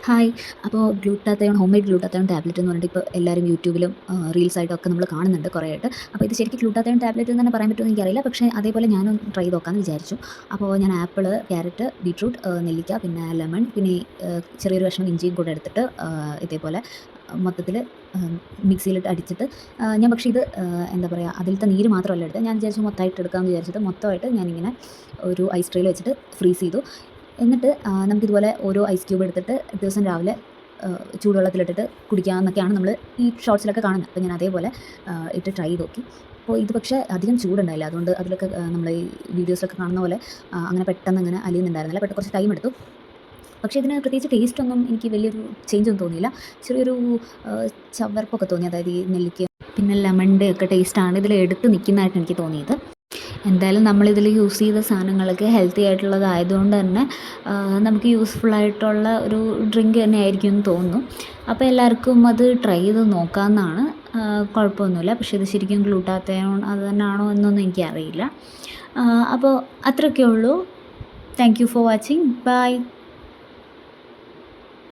Hi. അപ്പോൾ glutathione home made glutathione tablet എന്ന് പറഞ്ഞിട്ട് ഇപ്പോൾ എല്ലാവരും യൂട്യൂബിലും റീൽസായിട്ടൊക്കെ നമ്മൾ കാണുന്നുണ്ട് കുറേ ആയിട്ട്. അപ്പോൾ ഇത് ശരിക്കും ഗ്ലൂട്ടാത്തയോൺ ടാബ്ലറ്റ് എന്ന് തന്നെ പറയാൻ പറ്റുമോ എന്ന് എനിക്കറിയില്ല. പക്ഷേ അതേപോലെ ഞാനും ട്രൈ ചെയ്ത് നോക്കാമെന്ന് വിചാരിച്ചു. അപ്പോൾ ഞാൻ ആപ്പിൾ, ക്യാരറ്റ്, ബീട്രൂട്ട്, നെല്ലിക്ക, പിന്നെ ലെമൺ, പിന്നെ ഈ ചെറിയൊരു കഷ്ണം ഇഞ്ചിയും കൂടെ എടുത്തിട്ട് ഇതേപോലെ മൊത്തത്തിൽ മിക്സിയിലിട്ട് അടിച്ചിട്ട് ഞാൻ പക്ഷേ ഇത് എന്താ പറയുക, അതിലത്തെ നീര് മാത്രമല്ല എടുത്തത്. ഞാൻ വിചാരിച്ചു മൊത്തമായിട്ട് എടുക്കാമെന്ന് വിചാരിച്ചിട്ട് മൊത്തമായിട്ട് ഞാനിങ്ങനെ ഒരു ഐസ് ട്രേയിൽ വെച്ചിട്ട് ഫ്രീസ് ചെയ്തു. എന്നിട്ട് നമുക്കിതുപോലെ ഓരോ ഐസ് ക്യൂബ് എടുത്തിട്ട് ദിവസം രാവിലെ ചൂടുവെള്ളത്തിലിട്ടിട്ട് കുടിക്കാമെന്നൊക്കെയാണ് നമ്മൾ ഈ ഷോർട്സിലൊക്കെ കാണുന്നത്. അപ്പോൾ ഞാൻ അതേപോലെ ഇട്ട് ട്രൈ ചെയ്ത് നോക്കി. അപ്പോൾ ഇത് പക്ഷേ അധികം ചൂടുണ്ടായില്ല. അതുകൊണ്ട് അതിലൊക്കെ നമ്മൾ ഈ വീഡിയോസിലൊക്കെ കാണുന്ന പോലെ അങ്ങനെ പെട്ടെന്ന് അങ്ങനെ അലിയുന്നുണ്ടായിരുന്നില്ല. കുറച്ച് ടൈം എടുത്തു. പക്ഷേ ഇതിന് പ്രത്യേകിച്ച് ടേസ്റ്റൊന്നും എനിക്ക് വലിയൊരു ചേഞ്ചൊന്നും തോന്നിയില്ല. ചെറിയൊരു ചവർപ്പൊക്കെ തോന്നി. അതായത് ഈ നെല്ലിക്കയും പിന്നെ ലെമണിൻ്റെ ഒക്കെ ടേസ്റ്റാണ് ഇതിൽ എടുത്ത് നിൽക്കുന്നതായിട്ട് എനിക്ക് തോന്നിയത്. എന്തായാലും നമ്മളിതിൽ യൂസ് ചെയ്ത സാധനങ്ങളൊക്കെ ഹെൽത്തി ആയിട്ടുള്ളതായതുകൊണ്ട് തന്നെ നമുക്ക് യൂസ്ഫുള്ളായിട്ടുള്ള ഒരു ഡ്രിങ്ക് തന്നെ ആയിരിക്കും എന്ന് തോന്നുന്നു. അപ്പോൾ എല്ലാവർക്കും അത് ട്രൈ ചെയ്ത് നോക്കാവുന്നതാണ്. കുഴപ്പമൊന്നുമില്ല. പക്ഷേ ഇത് ശരിക്കും ഗ്ലൂട്ടാത്തയോൺ അത് തന്നെയാണോ എന്നൊന്നും എനിക്കറിയില്ല. അപ്പോൾ അത്രയൊക്കെ ഉള്ളൂ. Thank you for watching. By.